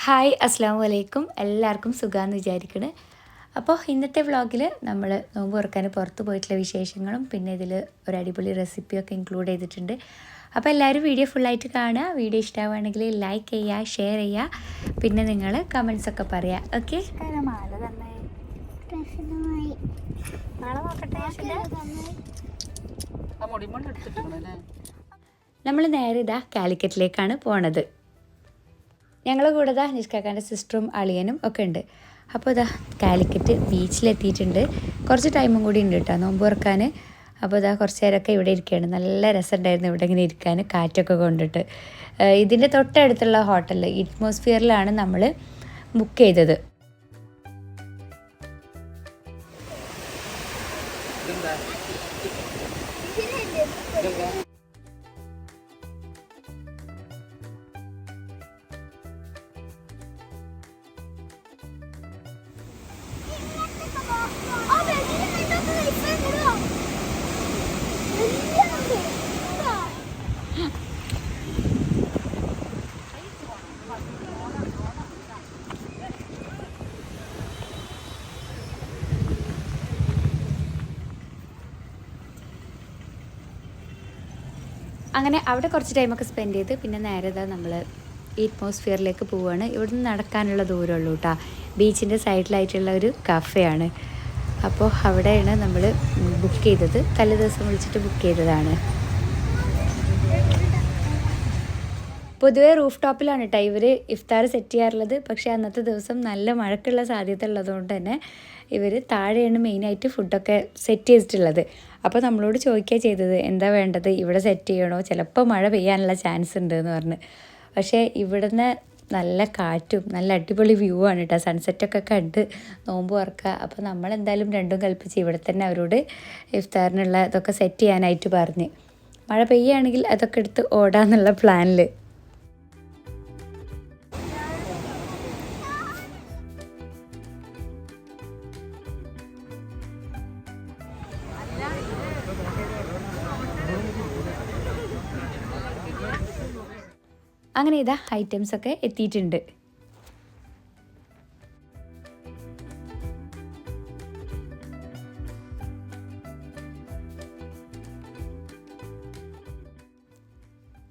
Hi അസ്സാം വലൈക്കും. എല്ലാവർക്കും സുഖമാണെന്ന് വിചാരിക്കണേ. അപ്പോൾ ഇന്നത്തെ വ്ളോഗിൽ നമ്മൾ നോമ്പ് തുറക്കാൻ പുറത്ത് പോയിട്ടുള്ള വിശേഷങ്ങളും പിന്നെ ഇതിൽ ഒരു അടിപൊളി റെസിപ്പിയൊക്കെ ഇൻക്ലൂഡ് ചെയ്തിട്ടുണ്ട്. അപ്പോൾ എല്ലാവരും വീഡിയോ ഫുള്ളായിട്ട് കാണുക. വീഡിയോ ഇഷ്ടമാവുകയാണെങ്കിൽ ലൈക്ക് ചെയ്യുക, ഷെയർ ചെയ്യുക, പിന്നെ നിങ്ങൾ കമൻസൊക്കെ പറയുക. ഓക്കെ, നമ്മൾ നേരെ ഇതാ കാലിക്കറ്റിലേക്കാണ് പോണത്. ഞങ്ങളുടെ കൂടെ ഇതാ നിഷ്കാക്കാൻ്റെ സിസ്റ്ററും അളിയനും ഒക്കെ ഉണ്ട്. അപ്പോൾ ഇതാ കാലിക്കറ്റ് ബീച്ചിലെത്തിയിട്ടുണ്ട്. കുറച്ച് ടൈമും കൂടി ഉണ്ട് കേട്ടോ നോമ്പ് തുറക്കാൻ. അപ്പോൾ ഇതാ കുറച്ച് നേരമൊക്കെ ഇവിടെ ഇരിക്കുകയാണ്. നല്ല രസമുണ്ടായിരുന്നു ഇവിടെ ഇങ്ങനെ ഇരിക്കാൻ, കാറ്റൊക്കെ കൊണ്ടിട്ട്. ഇതിൻ്റെ തൊട്ടടുത്തുള്ള ഹോട്ടലിൽ അറ്റ്മോസ്ഫിയറിലാണ് നമ്മൾ ബുക്ക് ചെയ്തത്. അങ്ങനെ അവിടെ കുറച്ച് ടൈമൊക്കെ സ്പെൻഡ് ചെയ്ത് പിന്നെ നേരെ നമ്മൾ അറ്റ്മോസ്ഫിയറിലേക്ക് പോവുകയാണ്. ഇവിടുന്ന് നടക്കാനുള്ള ദൂരമുള്ളൂ കേട്ടോ. ബീച്ചിൻ്റെ സൈഡിലായിട്ടുള്ള ഒരു കഫേയാണ്. അപ്പോൾ അവിടെയാണ് നമ്മൾ ബുക്ക് ചെയ്തത്. തലേ ദിവസം വിളിച്ചിട്ട് ബുക്ക് ചെയ്തതാണ്. പൊതുവേ റൂഫ് ടോപ്പിലാണ് കേട്ടോ ഇവർ ഇഫ്താർ സെറ്റ് ചെയ്യാറുള്ളത്. പക്ഷേ അന്നത്തെ ദിവസം നല്ല മഴക്കുള്ള സാധ്യത ഉള്ളതുകൊണ്ട് തന്നെ ഇവർ താഴെയാണ് മെയിനായിട്ട് ഫുഡൊക്കെ സെറ്റ് ചെയ്തിട്ടുള്ളത്. അപ്പോൾ നമ്മളോട് ചോദിക്കുക ചെയ്തത് എന്താ വേണ്ടത്, ഇവിടെ സെറ്റ് ചെയ്യണോ, ചിലപ്പോൾ മഴ പെയ്യാനുള്ള ചാൻസ് ഉണ്ട് എന്ന് പറഞ്ഞ്. പക്ഷേ ഇവിടുന്ന് നല്ല കാറ്റും നല്ല അടിപൊളി വ്യൂ ആണ് കേട്ടോ. സൺസെറ്റൊക്കെ കണ്ട് നോമ്പ് തുറക്കുക. അപ്പോൾ നമ്മളെന്തായാലും രണ്ടും കൽപ്പിച്ച് ഇവിടെ തന്നെ അവരോട് ഇഫ്താറിനുള്ള ഇതൊക്കെ സെറ്റ് ചെയ്യാനായിട്ട് പറഞ്ഞ്. മഴ പെയ്യുകയാണെങ്കിൽ അതൊക്കെ എടുത്ത് ഓടാന്നുള്ള പ്ലാനിൽ. അങ്ങനെ ഇതാ ഐറ്റംസൊക്കെ എത്തിയിട്ടുണ്ട്.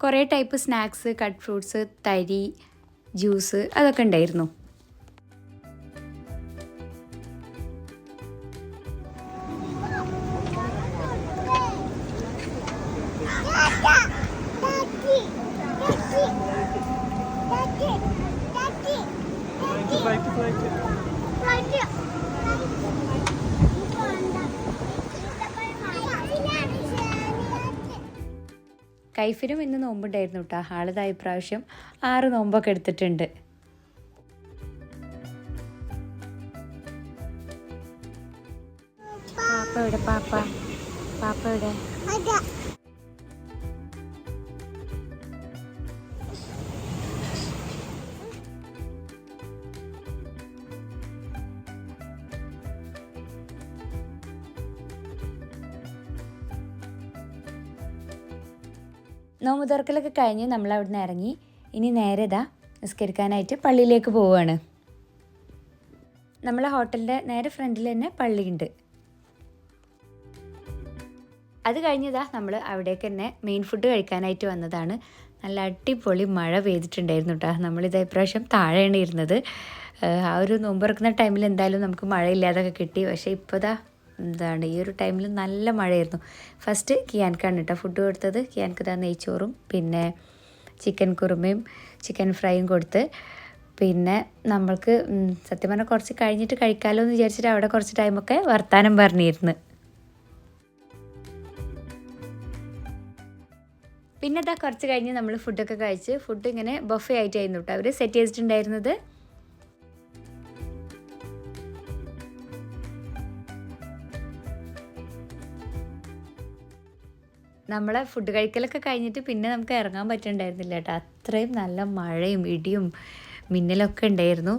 കുറേ ടൈപ്പ് സ്നാക്സ്, കട്ട് ഫ്രൂട്ട്സ്, തരി, ജ്യൂസ് അതൊക്കെ ഉണ്ടായിരുന്നു. കൈഫിനും ഇന്ന് നോമ്പുണ്ടായിരുന്നു കേട്ടോ. ആളിതാ ഇപ്രാവശ്യം 6 നോമ്പൊക്കെ എടുത്തിട്ടുണ്ട്. പാപ്പ എവിടെ? പാപ്പ എവിടെ? നോമ്പ് തുറക്കലൊക്കെ കഴിഞ്ഞ് നമ്മൾ അവിടെ നിന്ന് ഇറങ്ങി. ഇനി നേരെ ഇതാ നിസ്കരിക്കാനായിട്ട് പള്ളിയിലേക്ക് പോവുകയാണ്. നമ്മളെ ഹോട്ടലിൻ്റെ നേരെ ഫ്രണ്ടിൽ തന്നെ പള്ളിയുണ്ട്. അത് കഴിഞ്ഞതാ നമ്മൾ അവിടേക്ക് തന്നെ മെയിൻ ഫുഡ് കഴിക്കാനായിട്ട് വന്നതാണ്. നല്ല അടിപൊളി മഴ പെയ്തിട്ടുണ്ടായിരുന്നു കേട്ടോ. നമ്മളിത് ഇപ്രാവശ്യം താഴെയാണ് ഇരുന്നത്. ആ ഒരു നോമ്പ് തുറക്കുന്ന ടൈമിൽ എന്തായാലും നമുക്ക് മഴയില്ലാതൊക്കെ കിട്ടി. പക്ഷേ ഇപ്പോൾ എന്താണ് ഈ ഒരു ടൈമിൽ നല്ല മഴയായിരുന്നു. ഫസ്റ്റ് കിയാൻക്കാണ് കേട്ടോ ഫുഡ് കൊടുത്തത്. കിയാൻക്ക് നെയ്ച്ചോറും പിന്നെ ചിക്കൻ കുറുമയും ചിക്കൻ ഫ്രൈയും കൊടുത്ത്. പിന്നെ നമ്മൾക്ക് സത്യം പറഞ്ഞാൽ കുറച്ച് കഴിഞ്ഞിട്ട് കഴിക്കാമല്ലോ എന്ന് വിചാരിച്ചിട്ട് അവിടെ കുറച്ച് ടൈമൊക്കെ വർത്താനം പറഞ്ഞിരുന്നു. പിന്നെ കുറച്ച് കഴിഞ്ഞ് നമ്മൾ ഫുഡൊക്കെ കഴിച്ച് ഫുഡ് ഇങ്ങനെ ബഫേ ആയിട്ടായിരുന്നു കേട്ടോ അവർ സെറ്റ് ചെയ്തിട്ടുണ്ടായിരുന്നത്. നമ്മളെ ഫുഡ് കഴിക്കലൊക്കെ കഴിഞ്ഞിട്ട് പിന്നെ നമുക്ക് ഇറങ്ങാൻ പറ്റുന്നുണ്ടായിരുന്നില്ല കേട്ടോ. അത്രയും നല്ല മഴയും ഇടിയും മിന്നലൊക്കെ ഉണ്ടായിരുന്നു.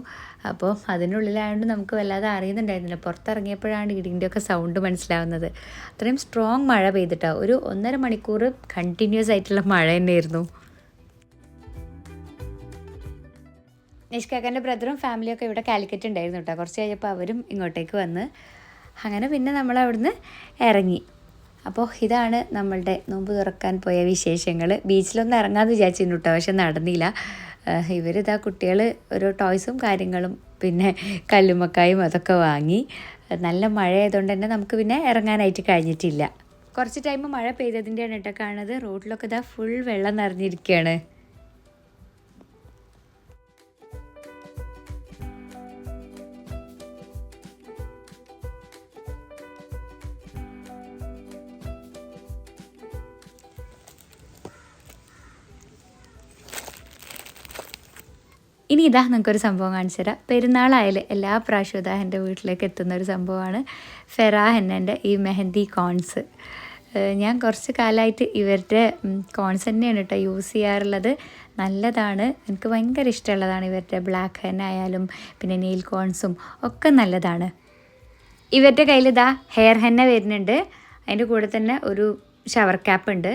അപ്പോൾ അതിനുള്ളിലായതുകൊണ്ട് നമുക്ക് വല്ലാതെ അറിയുന്നുണ്ടായിരുന്നില്ല. പുറത്തിറങ്ങിയപ്പോഴാണ് ഇടിൻ്റെയൊക്കെ സൗണ്ട് മനസ്സിലാവുന്നത്. അത്രയും സ്ട്രോങ് മഴ പെയ്തിട്ടാ. ഒരു 1.5 മണിക്കൂർ കണ്ടിന്യൂസ് ആയിട്ടുള്ള മഴ തന്നെയായിരുന്നു. നിഷ്കാക്കൻ്റെ ബ്രദറും ഫാമിലിയൊക്കെ ഇവിടെ കാലിക്കറ്റ് ഉണ്ടായിരുന്നു കേട്ടോ. കുറച്ച് കഴിഞ്ഞപ്പോൾ അവരും ഇങ്ങോട്ടേക്ക് വന്ന് അങ്ങനെ പിന്നെ നമ്മൾ അവിടുന്ന് ഇറങ്ങി. അപ്പോൾ ഇതാണ് നമ്മളുടെ നോമ്പ് തുറക്കാൻ പോയ വിശേഷങ്ങൾ. ബീച്ചിലൊന്നും ഇറങ്ങാമെന്ന് വിചാരിച്ചിരുന്നു കേട്ടോ, പക്ഷെ നടന്നില്ല. ഇവരിതാ കുട്ടികൾ ഓരോ ടോയ്സും കാര്യങ്ങളും പിന്നെ കല്ലുമ്മക്കായും അതൊക്കെ വാങ്ങി. നല്ല മഴ ആയതുകൊണ്ട് തന്നെ നമുക്ക് പിന്നെ ഇറങ്ങാനായിട്ട് കഴിഞ്ഞിട്ടില്ല. കുറച്ച് ടൈം മഴ പെയ്തതിൻ്റെയാണ് കേട്ടോ കാണുന്നത്. റോഡിലൊക്കെ ഇതാ ഫുൾ വെള്ളം നിറഞ്ഞിരിക്കുകയാണ്. ഇനി ഇതാ നിങ്ങൾക്കൊരു സംഭവം കാണിച്ചു തരാം. പെരുന്നാളായാലും എല്ലാ പ്രാവശ്യവും ഇതാ എൻ്റെ വീട്ടിലേക്ക് എത്തുന്ന ഒരു സംഭവമാണ് ഫെറാ ഹെന്നൻ്റെ ഈ മെഹന്തി കോൺസ്. ഞാൻ കുറച്ച് കാലമായിട്ട് ഇവരുടെ കോൺസ് തന്നെയാണ് കേട്ടോ യൂസ് ചെയ്യാറുള്ളത്. നല്ലതാണ്, എനിക്ക് ഭയങ്കര ഇഷ്ടമുള്ളതാണ്. ഇവരുടെ ബ്ലാക്ക് ഹെന്ന ആയാലും പിന്നെ നെയിൽ കോൺസും ഒക്കെ നല്ലതാണ്. ഇവരുടെ കയ്യിൽ ഇതാ ഹെയർ ഹെന്ന വരുന്നുണ്ട്, അതിൻ്റെ കൂടെ തന്നെ ഒരു ഷവർ ക്യാപ്പ് ഉണ്ട്.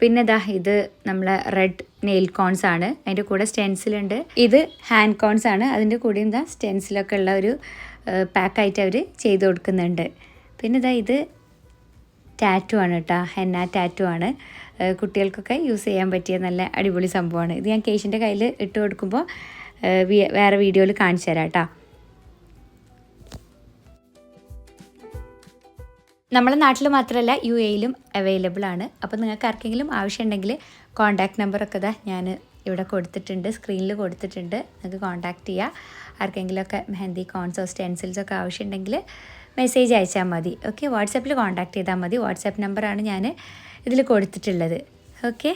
പിന്നെ ഇതാ ഇത് നമ്മളെ റെഡ് നെയിൽ കോൺസ് ആണ്, അതിൻ്റെ കൂടെ സ്റ്റെൻസിലുണ്ട്. ഇത് ഹാൻഡ് കോൺസ് ആണ്, അതിൻ്റെ കൂടെയും ഇതാ സ്റ്റെൻസിലൊക്കെ ഉള്ള ഒരു പാക്കായിട്ട് അവർ ചെയ്ത് കൊടുക്കുന്നുണ്ട്. പിന്നെ ഇതാ ഇത് ടാറ്റു ആണ് കേട്ടോ, ഹെന്ന ടാറ്റു ആണ്. കുട്ടികൾക്കൊക്കെ യൂസ് ചെയ്യാൻ പറ്റിയ നല്ല അടിപൊളി സംഭവമാണ്. ഇത് ഞാൻ കേശിൻ്റെ കയ്യിൽ ഇട്ട് കൊടുക്കുമ്പോൾ വേറെ വീഡിയോയിൽ കാണിച്ചു തരാം കേട്ടോ. നമ്മുടെ നാട്ടിൽ മാത്രമല്ല UAE-യിലും അവൈലബിൾ ആണ്. അപ്പോൾ നിങ്ങൾക്ക് ആർക്കെങ്കിലും ആവശ്യമുണ്ടെങ്കിൽ കോൺടാക്റ്റ് നമ്പറൊക്കെ ഇതാ ഞാൻ ഇവിടെ കൊടുത്തിട്ടുണ്ട്, സ്ക്രീനിൽ കൊടുത്തിട്ടുണ്ട്. നിങ്ങൾക്ക് കോൺടാക്റ്റ് ചെയ്യുക. ആർക്കെങ്കിലുമൊക്കെ മെഹന്തി കോൺസോ സ്റ്റെൻസിൽസൊക്കെ ആവശ്യമുണ്ടെങ്കിൽ മെസ്സേജ് അയച്ചാൽ മതി. ഓക്കെ, വാട്സാപ്പിൽ കോൺടാക്റ്റ് ചെയ്താൽ മതി. വാട്സാപ്പ് നമ്പറാണ് ഞാൻ ഇതിൽ കൊടുത്തിട്ടുള്ളത്. ഓക്കെ,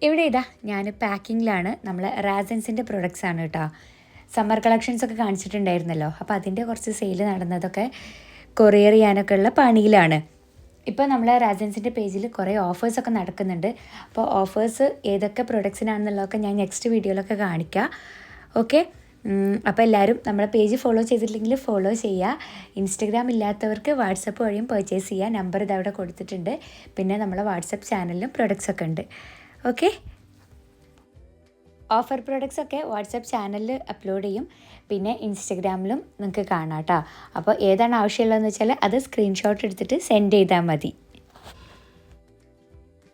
ഇവിടെ ഇതാ ഞാൻ പാക്കിങ്ങിലാണ്. നമ്മളെ റാസൻസിൻ്റെ പ്രൊഡക്ട്സ് ആണ് കേട്ടോ. സമ്മർ കളക്ഷൻസൊക്കെ കാണിച്ചിട്ടുണ്ടായിരുന്നല്ലോ, അപ്പോൾ അതിൻ്റെ കുറച്ച് സെയിൽ നടന്നതൊക്കെ കൊറിയർ ചെയ്യാനൊക്കെ ഉള്ള പണിയിലാണ്. ഇപ്പോൾ നമ്മളെ റാസൻസിൻ്റെ പേജിൽ കുറേ ഓഫേഴ്സൊക്കെ നടക്കുന്നുണ്ട്. അപ്പോൾ ഓഫേഴ്സ് ഏതൊക്കെ പ്രൊഡക്ട്സിനാണെന്നുള്ളതൊക്കെ ഞാൻ നെക്സ്റ്റ് വീഡിയോയിലൊക്കെ കാണിക്കാം. ഓക്കെ, അപ്പോൾ എല്ലാവരും നമ്മളെ പേജ് ഫോളോ ചെയ്തിട്ടില്ലെങ്കിൽ ഫോളോ ചെയ്യുക. ഇൻസ്റ്റഗ്രാം ഇല്ലാത്തവർക്ക് വാട്സപ്പ് വഴിയും പർച്ചേസ് ചെയ്യുക. നമ്പർ ഇതവിടെ കൊടുത്തിട്ടുണ്ട്. പിന്നെ നമ്മളെ വാട്സപ്പ് ചാനലിലും പ്രൊഡക്ട്സൊക്കെ ഉണ്ട്. ഓക്കെ, ഓഫർ പ്രൊഡക്ട്സ് ഒക്കെ വാട്സപ്പ് ചാനലിൽ അപ്ലോഡ് ചെയ്യും, പിന്നെ ഇൻസ്റ്റഗ്രാമിലും നിങ്ങൾക്ക് കാണാം കേട്ടോ. അപ്പോൾ ഏതാണ് ആവശ്യമുള്ളതെന്ന് വെച്ചാൽ അത് സ്ക്രീൻഷോട്ട് എടുത്തിട്ട് സെൻഡ് ചെയ്താൽ മതി.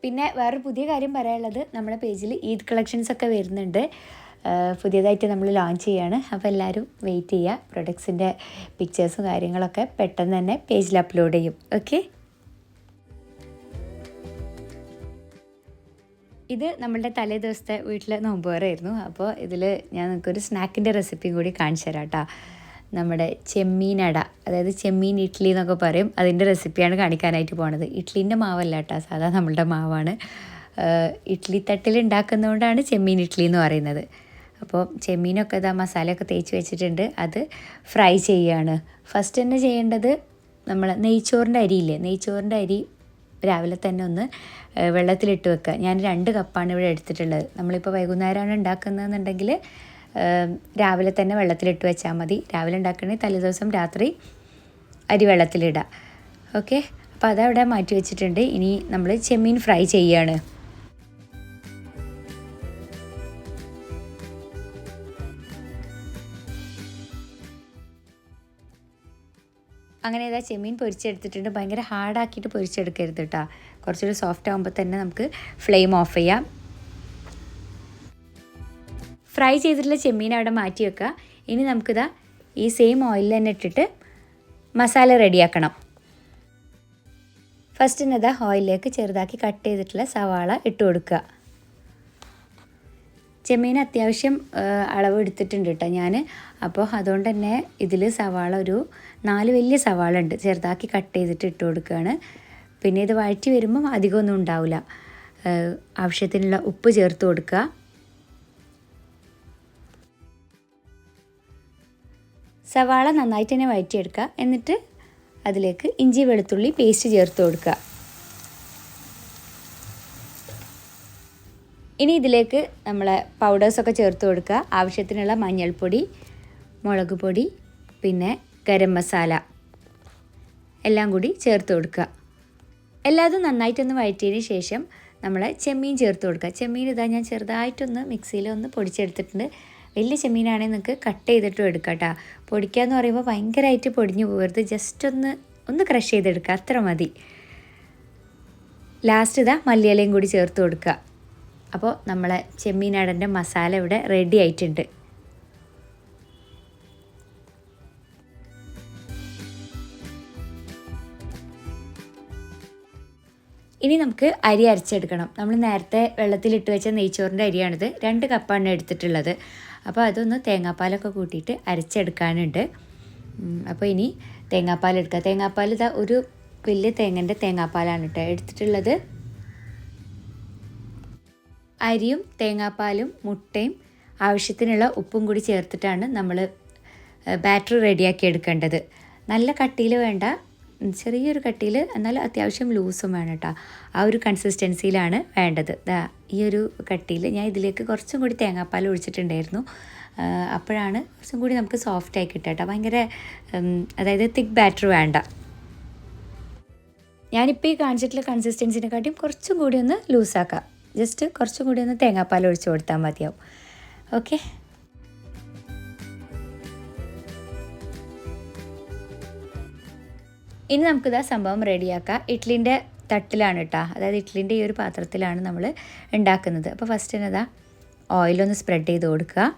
പിന്നെ വേറൊരു പുതിയ കാര്യം പറയാനുള്ളത്, നമ്മുടെ പേജിൽ ഈദ് കളക്ഷൻസ് ഒക്കെ വരുന്നുണ്ട്. പുതിയതായിട്ട് നമ്മൾ ലോഞ്ച് ചെയ്യാണ്. അപ്പോൾ എല്ലാവരും വെയിറ്റ് ചെയ്യുക. പ്രൊഡക്ട്സിൻ്റെ പിക്ചേഴ്സും കാര്യങ്ങളൊക്കെ പെട്ടെന്ന് തന്നെ പേജിൽ അപ്ലോഡ് ചെയ്യും. ഓക്കെ, ഇത് നമ്മളുടെ തലേ ദിവസത്തെ വീട്ടിലെ നോമ്പുകറിയായിരുന്നു. അപ്പോൾ ഇതിൽ ഞാൻ നിങ്ങൾക്കൊരു സ്നാക്കിൻ്റെ റെസിപ്പിയും കൂടി കാണിച്ചു തരാം കേട്ടോ. നമ്മുടെ ചെമ്മീനട, അതായത് ചെമ്മീൻ ഇഡ്ഡലി എന്നൊക്കെ പറയും, അതിൻ്റെ റെസിപ്പിയാണ് കാണിക്കാനായിട്ട് പോണത്. ഇഡ്ഡലീൻ്റെ മാവല്ല കേട്ടോ, സാധാ നമ്മളുടെ മാവാണ്. ഇഡ്ഡലി തട്ടിൽ ഉണ്ടാക്കുന്നതുകൊണ്ടാണ് ചെമ്മീൻ ഇഡ്ഡലി എന്ന് പറയുന്നത്. അപ്പോൾ ചെമ്മീനൊക്കെ ഇതാ മസാലയൊക്കെ തേച്ച് വെച്ചിട്ടുണ്ട്, അത് ഫ്രൈ ചെയ്യുകയാണ്. ഫസ്റ്റ് തന്നെ ചെയ്യേണ്ടത് നമ്മൾ നെയ്ച്ചോറിൻ്റെ അരിയില്ലേ, നെയ്ച്ചോറിൻ്റെ അരി രാവിലെ തന്നെ ഒന്ന് വെള്ളത്തിലിട്ട് വെക്കുക. ഞാൻ 2 കപ്പാണ് ഇവിടെ എടുത്തിട്ടുള്ളത്. നമ്മളിപ്പോൾ വൈകുന്നേരമാണ് ഉണ്ടാക്കുന്നതെന്നുണ്ടെങ്കിൽ രാവിലെ തന്നെ വെള്ളത്തിലിട്ട് വെച്ചാൽ മതി. രാവിലെ ഉണ്ടാക്കണമെങ്കിൽ തലേദിവസം രാത്രി അരി വെള്ളത്തിലിടുക. ഓക്കെ, അപ്പോൾ അതവിടെ മാറ്റി വെച്ചിട്ടുണ്ട്. ഇനി നമ്മൾ ചെമ്മീൻ ഫ്രൈ ചെയ്യുകയാണ്. അങ്ങനെ ഇതാ ചെമ്മീൻ പൊരിച്ചെടുത്തിട്ടുണ്ട്. ഭയങ്കര ഹാർഡാക്കിയിട്ട് പൊരിച്ചെടുക്കരുത് കേട്ടോ, കുറച്ചുകൂടി സോഫ്റ്റ് ആകുമ്പോൾ തന്നെ നമുക്ക് ഫ്ലെയിം ഓഫ് ചെയ്യാം. ഫ്രൈ ചെയ്തിട്ടുള്ള ചെമ്മീൻ അവിടെ മാറ്റി വെക്കുക. ഇനി നമുക്കിതാ ഈ സെയിം ഓയിലിൽ തന്നെ ഇട്ടിട്ട് മസാല റെഡിയാക്കണം. ഫസ്റ്റ് ഇതാ ഓയിലിലേക്ക് ചെറുതാക്കി കട്ട് ചെയ്തിട്ടുള്ള സവാള ഇട്ട് കൊടുക്കുക. ചെമ്മീൻ അത്യാവശ്യം അളവ് എടുത്തിട്ടുണ്ട് കേട്ടോ ഞാൻ. അപ്പോൾ അതുകൊണ്ട് തന്നെ ഇതിൽ സവാള ഒരു 4 വലിയ സവാള ഉണ്ട്, ചെറുതാക്കി കട്ട് ചെയ്തിട്ട് ഇട്ട് കൊടുക്കുകയാണ്. പിന്നെ ഇത് വഴറ്റി വരുമ്പം അധികമൊന്നും ഉണ്ടാവില്ല. ആവശ്യത്തിനുള്ള ഉപ്പ് ചേർത്ത് കൊടുക്കുക. സവാള നന്നായിട്ട് തന്നെ വഴറ്റിയെടുക്കുക. എന്നിട്ട് അതിലേക്ക് ഇഞ്ചി വെളുത്തുള്ളി പേസ്റ്റ് ചേർത്ത് കൊടുക്കുക. ഇനി ഇതിലേക്ക് നമ്മളെ പൗഡേഴ്സൊക്കെ ചേർത്ത് കൊടുക്കുക. ആവശ്യത്തിനുള്ള മഞ്ഞൾപ്പൊടി, മുളക് പൊടി, പിന്നെ ഗരം മസാല എല്ലാം കൂടി ചേർത്ത് കൊടുക്കുക. എല്ലാതും നന്നായിട്ടൊന്ന് വഴറ്റിയതിന് ശേഷം നമ്മളെ ചെമ്മീൻ ചേർത്ത് കൊടുക്കുക. ചെമ്മീൻ ഇതാ ഞാൻ ചെറുതായിട്ടൊന്ന് മിക്സിയിലൊന്ന് പൊടിച്ചെടുത്തിട്ടുണ്ട്. വലിയ ചെമ്മീനാണെങ്കിൽ നിങ്ങൾക്ക് കട്ട് ചെയ്തിട്ടും എടുക്കാം കേട്ടോ. പൊടിക്കുക എന്ന് പറയുമ്പോൾ ഭയങ്കരമായിട്ട് പൊടിഞ്ഞു പോകരുത്, ജസ്റ്റ് ഒന്ന് ക്രഷ് ചെയ്തെടുക്കുക, അത്ര മതി. ലാസ്റ്റ് ഇതാ മല്ലിയിലയും കൂടി ചേർത്ത് കൊടുക്കുക. അപ്പോൾ നമ്മളെ ചെമ്മീനാടൻ്റെ മസാല ഇവിടെ റെഡി ആയിട്ടുണ്ട്. ഇനി നമുക്ക് അരി അരച്ചെടുക്കണം. നമ്മൾ നേരത്തെ വെള്ളത്തിലിട്ട് വെച്ച നെയ്ച്ചോറിൻ്റെ അരിയാണിത്. 2 കപ്പാണ് എടുത്തിട്ടുള്ളത്. അപ്പോൾ അതൊന്ന് തേങ്ങാപ്പാലൊക്കെ കൂട്ടിയിട്ട് അരച്ചെടുക്കാനുണ്ട്. അപ്പോൾ ഇനി തേങ്ങാപ്പാൽ എടുക്കുക. തേങ്ങാപ്പാൽ ഇതാ ഒരു വലിയ തേങ്ങൻ്റെ തേങ്ങാപ്പാലാണ് കേട്ടോ എടുത്തിട്ടുള്ളത്. അരിയും തേങ്ങാപ്പാലും മുട്ടയും ആവശ്യത്തിനുള്ള ഉപ്പും കൂടി ചേർത്തിട്ടാണ് നമ്മൾ ബാറ്റർ റെഡിയാക്കി എടുക്കേണ്ടത്. നല്ല കട്ടിയിൽ വേണ്ട, ചെറിയൊരു കട്ടിയിൽ, എന്നാൽ അത്യാവശ്യം ലൂസും വേണം കേട്ടോ. ആ ഒരു കൺസിസ്റ്റൻസിയിലാണ് വേണ്ടത്. ഈ ഒരു കട്ടിയിൽ ഞാൻ ഇതിലേക്ക് കുറച്ചും കൂടി തേങ്ങാപ്പാൽ ഒഴിച്ചിട്ടുണ്ടായിരുന്നു. അപ്പോഴാണ് കുറച്ചും കൂടി നമുക്ക് സോഫ്റ്റായി കിട്ടുക കേട്ടോ. ഭയങ്കര അതായത് തിക്ക് ബാറ്റർ വേണ്ട. ഞാനിപ്പോൾ ഈ കാണിച്ചിട്ടുള്ള കൺസിസ്റ്റൻസിനെക്കാട്ടിയും കുറച്ചും കൂടി ഒന്ന് ലൂസാക്കാം. ജസ്റ്റ് കുറച്ചും കൂടി ഒന്ന് തേങ്ങാപ്പാൽ ഒഴിച്ച് കൊടുത്താൽ മതിയാവും. ഓക്കെ, ഇനി നമുക്കിതാ സംഭവം റെഡിയാക്കാം. ഇഡ്ഡലിൻ്റെ തട്ടിലാണ് കേട്ടോ, അതായത് ഇഡ്ഡലിൻ്റെ ഈ ഒരു പാത്രത്തിലാണ് നമ്മൾ ഉണ്ടാക്കുന്നത്. അപ്പോൾ ഫസ്റ്റ് തന്നെ ഇതാ ഓയിലൊന്ന് സ്പ്രെഡ് ചെയ്ത് കൊടുക്കുക.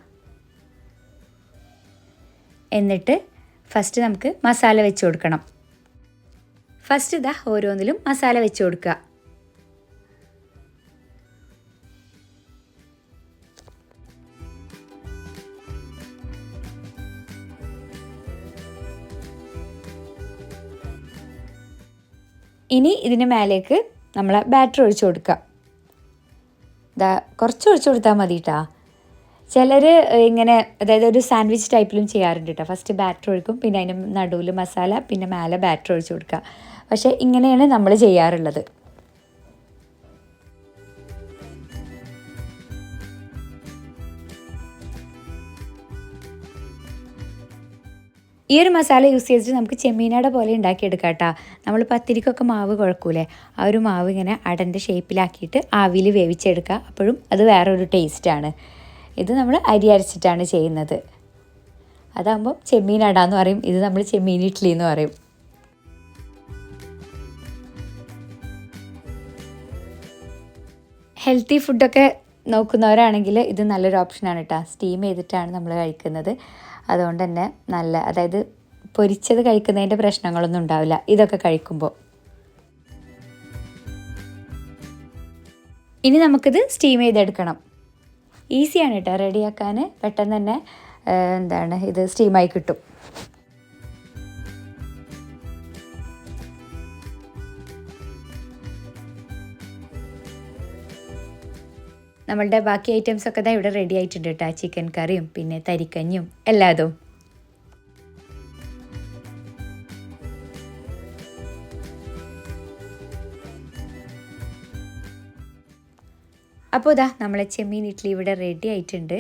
എന്നിട്ട് ഫസ്റ്റ് നമുക്ക് മസാല വെച്ച് കൊടുക്കണം. ഫസ്റ്റ് ഇതാ ഓരോന്നിലും മസാല വെച്ച് കൊടുക്കുക. ഇനി ഇതിന് മേലേക്ക് നമ്മൾ ബാറ്റർ ഒഴിച്ചു കൊടുക്കുക. കുറച്ച് ഒഴിച്ചു കൊടുത്താൽ മതി കേട്ടോ. ചിലർ ഇങ്ങനെ അതായത് ഒരു സാൻഡ്വിച്ച് ടൈപ്പിലും ചെയ്യാറുണ്ട് കേട്ടോ. ഫസ്റ്റ് ബാറ്റർ ഒഴിക്കും, പിന്നെ അതിന് നടുവിൽ മസാല, പിന്നെ മേലെ ബാറ്റർ ഒഴിച്ചു കൊടുക്കുക. പക്ഷേ ഇങ്ങനെയാണ് നമ്മൾ ചെയ്യാറുള്ളത്. ഈ ഒരു മസാല യൂസ് ചെയ്തിട്ട് നമുക്ക് ചെമ്മീനട പോലെ ഉണ്ടാക്കിയെടുക്കാം കേട്ടോ. നമ്മൾ പത്തിരിക്കൊക്കെ മാവ് കുഴക്കൂലേ, ആ ഒരു മാവ് ഇങ്ങനെ അടൻ്റെ ഷേപ്പിലാക്കിയിട്ട് ആവിയിൽ വേവിച്ചെടുക്കുക. അപ്പോഴും അത് വേറൊരു ടേസ്റ്റാണ്. ഇത് നമ്മൾ അരി അരച്ചിട്ടാണ് ചെയ്യുന്നത്. അതാകുമ്പോൾ ചെമ്മീനട എന്ന് പറയും, ഇത് നമ്മൾ ചെമ്മീൻ ഇഡ്ഡലി എന്ന് പറയും. ഹെൽത്തി ഫുഡൊക്കെ നോക്കുന്നവരാണെങ്കിൽ ഇത് നല്ലൊരു ഓപ്ഷനാണ് കേട്ടോ. സ്റ്റീം ചെയ്തിട്ടാണ് നമ്മൾ കഴിക്കുന്നത്. അതുകൊണ്ട് തന്നെ നല്ല, അതായത് പൊരിച്ചത് കഴിക്കുന്നതിൻ്റെ പ്രശ്നങ്ങളൊന്നും ഉണ്ടാവില്ല ഇതൊക്കെ കഴിക്കുമ്പോൾ. ഇനി നമുക്കിത് സ്റ്റീം ചെയ്തെടുക്കണം. ഈസിയാണ് കേട്ടോ റെഡിയാക്കാൻ, പെട്ടെന്ന് തന്നെ ഇത് സ്റ്റീമായി കിട്ടും. നമ്മളുടെ ബാക്കി ഐറ്റംസൊക്കെ தான் ഇവിടെ റെഡി ആയിട്ടുണ്ട് കേട്ടോ. ചിക്കൻ കറിയും പിന്നെ തരിക്കഞ്ഞും എല്ലാതും. അപ്പോൾ ഇതാ നമ്മളെ ചെമ്മീൻ ഇഡ്ഡലി ഇവിടെ റെഡി ആയിട്ടുണ്ട്.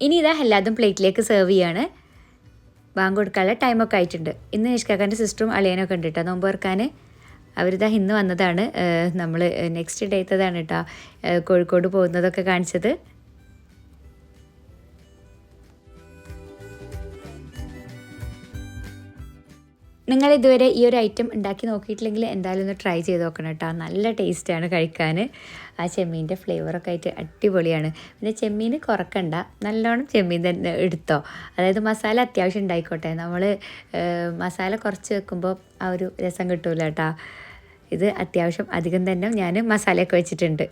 ഇനി ഇതാ എല്ലാതും പ്ലേറ്റിലേക്ക് സെർവ് ചെയ്യാണ്. ബാങ്ക് കൊടുക്കാനുള്ള ടൈമൊക്കെ ആയിട്ടുണ്ട്. ഇന്ന് നിഷ്കാക്കാൻ്റെ സിസ്റ്ററും അളിയനൊക്കെ ഉണ്ട് കേട്ടോ നോമ്പ് തുറക്കാൻ. അവരിതാ ഇന്ന് വന്നതാണ്. നമ്മൾ നെക്സ്റ്റ് ഡേത്തതാണ് കേട്ടോ കോഴിക്കോട് പോകുന്നതൊക്കെ കാണിച്ചത്. നിങ്ങൾ ഇതുവരെ ഈ ഒരു ഐറ്റം ഉണ്ടാക്കി നോക്കിയിട്ടില്ലെങ്കിൽ എന്തായാലും ഒന്ന് ട്രൈ ചെയ്ത് നോക്കണം കേട്ടോ. നല്ല ടേസ്റ്റാണ് കഴിക്കാൻ. ആ ചെമ്മീൻ്റെ ഫ്ലേവറൊക്കെ ആയിട്ട് അടിപൊളിയാണ്. പിന്നെ ചെമ്മീൻ കുറക്കണ്ട, നല്ലോണം ചെമ്മീൻ തന്നെ എടുത്തോ. അതായത് മസാല അത്യാവശ്യം ഉണ്ടായിക്കോട്ടെ. നമ്മൾ മസാല കുറച്ച് വെക്കുമ്പോൾ ആ ഒരു രസം കിട്ടൂല കേട്ടോ. ഇത് അത്യാവശ്യം അധികം തന്നെ ഞാൻ മസാലയൊക്കെ വെച്ചിട്ടുണ്ട്.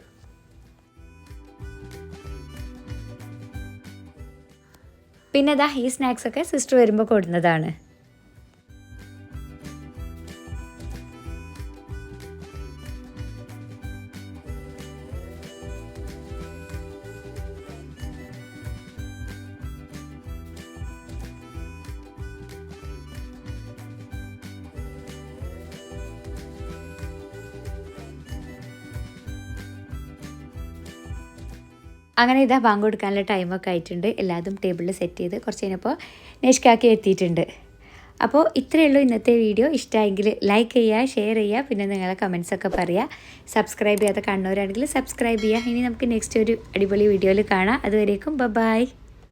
പിന്നെ ഇതാ ഈ സ്നാക്സൊക്കെ സിസ്റ്റർ വരുമ്പോൾ കൊടുക്കുന്നതാണ്. അങ്ങനെ ഇതാ ബാങ്ക് കൊടുക്കാനുള്ള ടൈമൊക്കെ ആയിട്ടുണ്ട്. എല്ലാതും ടേബിളിൽ സെറ്റ് ചെയ്ത് കുറച്ച് കഴിഞ്ഞപ്പോൾ നെഷ്കാക്കി എത്തിയിട്ടുണ്ട്. അപ്പോൾ ഇത്രയേ ഉള്ളൂ ഇന്നത്തെ വീഡിയോ. ഇഷ്ടമായെങ്കിൽ ലൈക്ക് ചെയ്യുക, ഷെയർ ചെയ്യുക, പിന്നെ നിങ്ങളെ കമൻസൊക്കെ പറയുക. സബ്സ്ക്രൈബ് ചെയ്യാതെ കാണുന്നവരാണെങ്കിൽ സബ്സ്ക്രൈബ് ചെയ്യുക. ഇനി നമുക്ക് നെക്സ്റ്റ് ഒരു അടിപൊളി വീഡിയോയിൽ കാണാം. അതുവരേക്കും ബൈ.